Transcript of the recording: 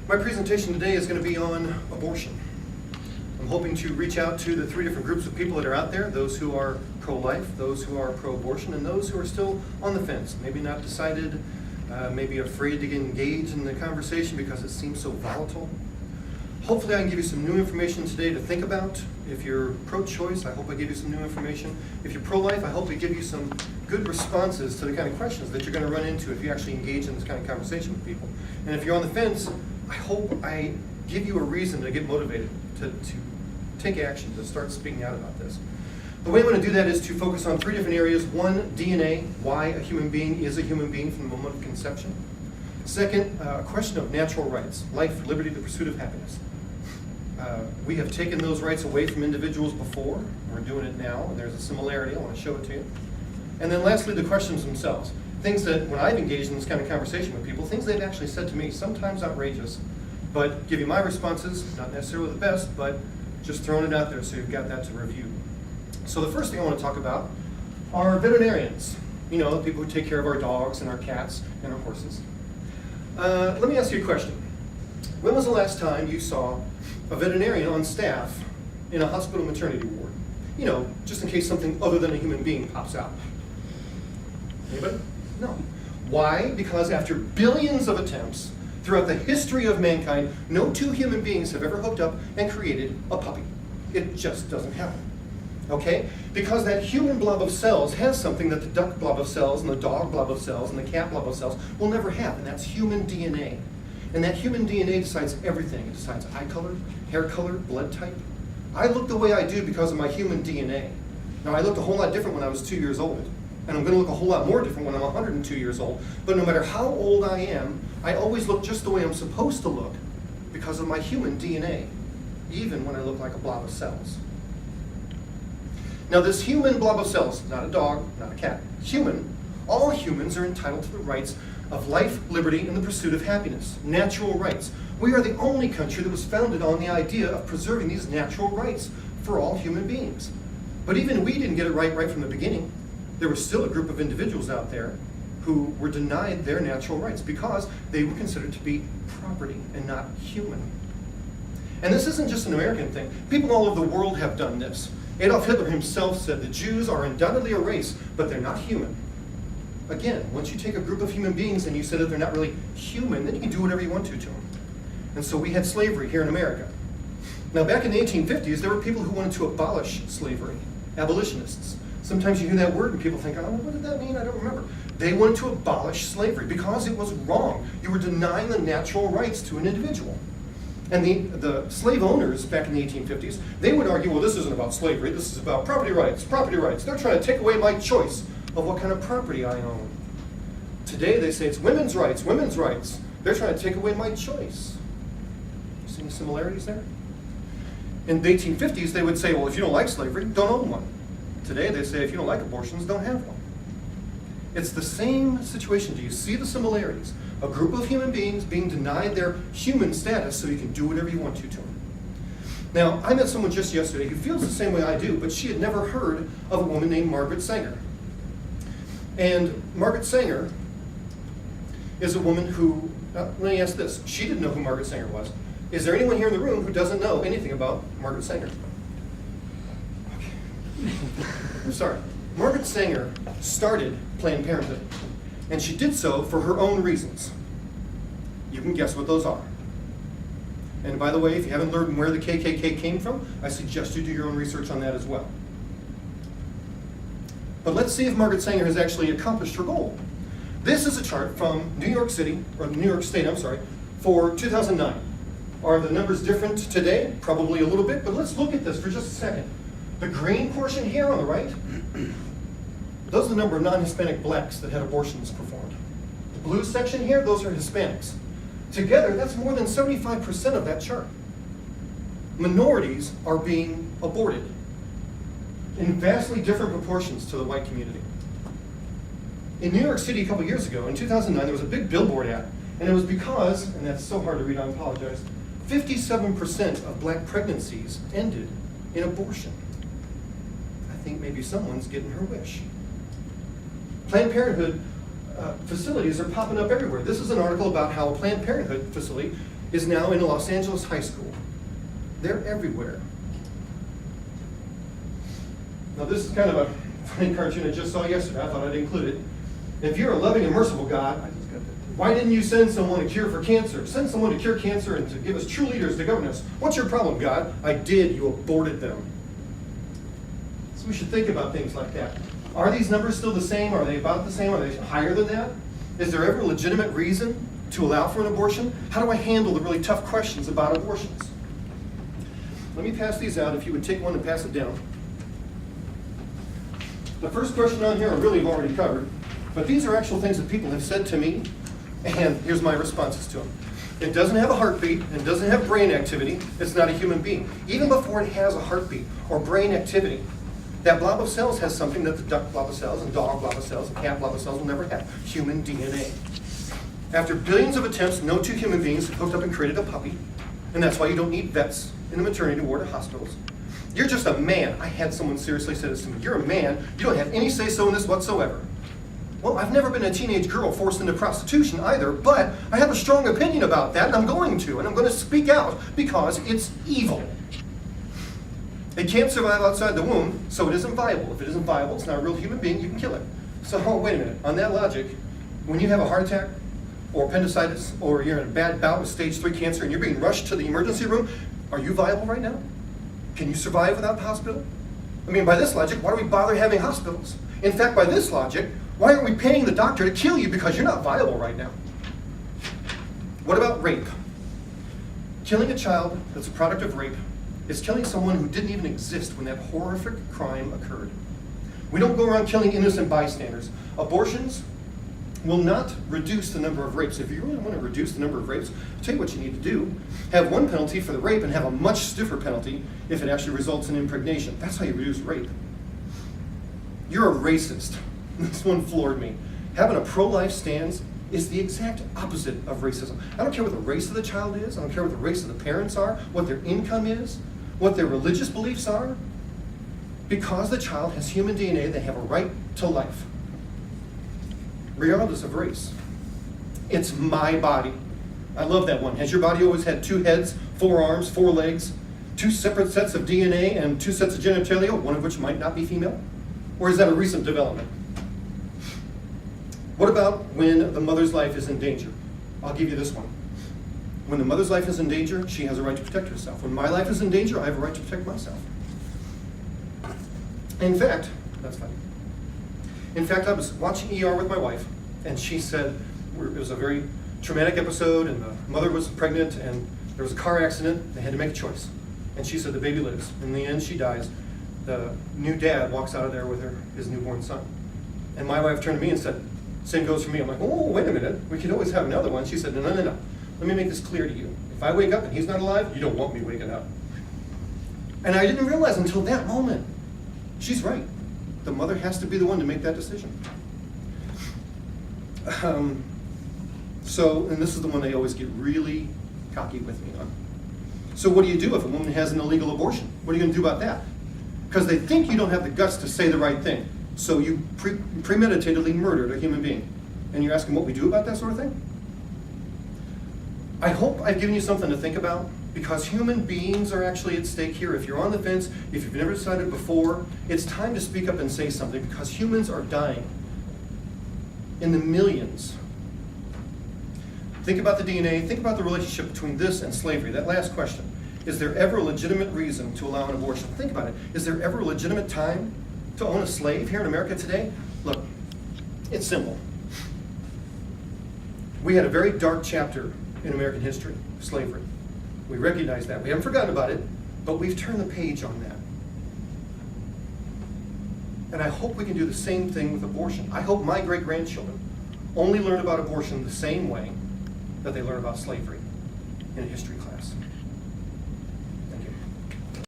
My presentation today is going to be on abortion. I'm hoping to reach out to the three different groups of people that are out there, those who are pro-life, those who are pro-abortion, and those who are still on the fence, maybe not decided, maybe afraid to get engaged in the conversation because it seems so volatile. Hopefully I can give you some new information today to think about. If you're pro-choice, I hope I give you some new information. If you're pro-life, I hope I give you some good responses to the kind of questions that you're going to run into if you actually engage in this kind of conversation with people. And if you're on the fence, I hope I give you a reason to get motivated, to take action, to start speaking out about this. The way I'm going to do that is to focus on three different areas. One, DNA, why a human being is a human being from the moment of conception. Second, a question of natural rights, life, liberty, the pursuit of happiness. We have taken those rights away from individuals before. We're doing it now, and there's a similarity. I want to show it to you. And then lastly, the questions themselves. Things that, when I've engaged in this kind of conversation with people, things they've actually said to me, sometimes outrageous, but give you my responses, not necessarily the best, but just throwing it out there so you've got that to review. So the first thing I want to talk about are veterinarians. You know, the people who take care of our dogs and our cats and our horses. Let me ask you a question. When was the last time you saw a veterinarian on staff in a hospital maternity ward? You know, just in case something other than a human being pops out. Anybody? No. Why? Because after billions of attempts throughout the history of mankind, no two human beings have ever hooked up and created a puppy. It just doesn't happen. Okay? Because that human blob of cells has something that the duck blob of cells and the dog blob of cells and the cat blob of cells will never have, and that's human DNA. And that human DNA decides everything. It decides eye color, hair color, blood type. I look the way I do because of my human DNA. Now, I looked a whole lot different when I was 2 years old. And I'm going to look a whole lot more different when I'm 102 years old. But no matter how old I am, I always look just the way I'm supposed to look because of my human DNA, even when I look like a blob of cells. Now, this human blob of cells, not a dog, not a cat, human, all humans are entitled to the rights of life, liberty, and the pursuit of happiness, natural rights. We are the only country that was founded on the idea of preserving these natural rights for all human beings. But even we didn't get it right from the beginning. There was still a group of individuals out there who were denied their natural rights because they were considered to be property and not human. And this isn't just an American thing. People all over the world have done this. Adolf Hitler himself said the Jews are undoubtedly a race, but they're not human. Again, once you take a group of human beings and you say that they're not really human, then you can do whatever you want to them. And so we had slavery here in America. Now, back in the 1850s, there were people who wanted to abolish slavery, abolitionists. Sometimes you hear that word and people think, oh, what did that mean? I don't remember. They wanted to abolish slavery because it was wrong. You were denying the natural rights to an individual. And the slave owners back in the 1850s, they would argue, well, this isn't about slavery. This is about property rights, property rights. They're trying to take away my choice of what kind of property I own. Today they say it's women's rights, women's rights. They're trying to take away my choice. You see any similarities there? In the 1850s, they would say, well, if you don't like slavery, don't own one. Today they say, if you don't like abortions, don't have one. It's the same situation. Do you see the similarities? A group of human beings being denied their human status so you can do whatever you want to them. Now, I met someone just yesterday who feels the same way I do, but she had never heard of a woman named Margaret Sanger. And Margaret Sanger is a woman who, let me ask this, she didn't know who Margaret Sanger was. Is there anyone here in the room who doesn't know anything about Margaret Sanger? I'm sorry. Margaret Sanger started Planned Parenthood, and she did so for her own reasons. You can guess what those are. And by the way, if you haven't learned where the KKK came from, I suggest you do your own research on that as well. But let's see if Margaret Sanger has actually accomplished her goal. This is a chart from New York City, or New York State, I'm sorry, for 2009. Are the numbers different today? Probably a little bit, but let's look at this for just a second. The green portion here on the right, those are the number of non-Hispanic blacks that had abortions performed. The blue section here, those are Hispanics. Together, that's more than 75% of that chart. Minorities are being aborted in vastly different proportions to the white community. In New York City a couple years ago, in 2009, there was a big billboard ad, and it was because, and that's so hard to read, I apologize, 57% of black pregnancies ended in abortion. I think maybe someone's getting her wish. Planned Parenthood facilities are popping up everywhere. This is an article about how a Planned Parenthood facility is now in a Los Angeles high school. They're everywhere. Now this is kind of a funny cartoon I just saw yesterday. I thought I'd include it. If you're a loving and merciful God, why didn't you send someone to cure for cancer? Send someone to cure cancer and to give us true leaders to govern us. What's your problem, God? I did. You aborted them. So we should think about things like that. Are these numbers still the same? Are they about the same? Are they higher than that? Is there ever a legitimate reason to allow for an abortion? How do I handle the really tough questions about abortions? Let me pass these out. If you would take one and pass it down. The first question on here I really have already covered, but these are actual things that people have said to me, and here's my responses to them. It doesn't have a heartbeat, it doesn't have brain activity, it's not a human being. Even before it has a heartbeat or brain activity, that blob of cells has something that the duck blob of cells and dog blob of cells and cat blob of cells will never have: human DNA. After billions of attempts, no two human beings have hooked up and created a puppy, and that's why you don't need vets in the maternity ward or hospitals. You're just a man. I had someone seriously say this to me. You're a man, you don't have any say-so in this whatsoever. Well, I've never been a teenage girl forced into prostitution either, but I have a strong opinion about that, and I'm going to speak out because it's evil. It can't survive outside the womb, so it isn't viable. If it isn't viable, it's not a real human being, you can kill it. So, wait a minute, on that logic, when you have a heart attack, or appendicitis, or you're in a bad bout with stage 3 cancer, and you're being rushed to the emergency room, are you viable right now? Can you survive without the hospital? I mean, by this logic, why do we bother having hospitals? In fact, by this logic, why aren't we paying the doctor to kill you because you're not viable right now? What about rape? Killing a child that's a product of rape is killing someone who didn't even exist when that horrific crime occurred. We don't go around killing innocent bystanders. Abortions will not reduce the number of rapes. If you really want to reduce the number of rapes, I'll tell you what you need to do. Have one penalty for the rape and have a much stiffer penalty if it actually results in impregnation. That's how you reduce rape. You're a racist. This one floored me. Having a pro-life stance is the exact opposite of racism. I don't care what the race of the child is. I don't care what the race of the parents are, what their income is, what their religious beliefs are. Because the child has human DNA, they have a right to life, regardless of race. It's my body. I love that one. Has your body always had 2 heads, 4 arms, 4 legs, 2 separate sets of DNA, and 2 sets of genitalia, one of which might not be female? Or is that a recent development? What about when the mother's life is in danger? I'll give you this one. When the mother's life is in danger, she has a right to protect herself. When my life is in danger, I have a right to protect myself. In fact, that's funny. In fact, I was watching ER with my wife, and she said it was a very traumatic episode, and the mother was pregnant, and there was a car accident. They had to make a choice. And she said the baby lives. In the end, she dies. The new dad walks out of there with his newborn son. And my wife turned to me and said, same goes for me. I'm like, oh, wait a minute. We could always have another one. She said, no. Let me make this clear to you. If I wake up and he's not alive, you don't want me waking up. And I didn't realize until that moment, she's right. The mother has to be the one to make that decision. And this is the one they always get really cocky with me on. So what do you do if a woman has an illegal abortion? What are you going to do about that? Because they think you don't have the guts to say the right thing. So you premeditatedly murdered a human being. And you're asking what we do about that sort of thing? I hope I've given you something to think about, because human beings are actually at stake here. If you're on the fence, if you've never decided before, it's time to speak up and say something, because humans are dying in the millions. Think about the DNA, think about the relationship between this and slavery. That last question. Is there ever a legitimate reason to allow an abortion? Think about it. Is there ever a legitimate time to own a slave here in America today? Look, it's simple. We had a very dark chapter in American history, slavery. We recognize that. We haven't forgotten about it, but we've turned the page on that. And I hope we can do the same thing with abortion. I hope my great-grandchildren only learn about abortion the same way that they learn about slavery in a history class.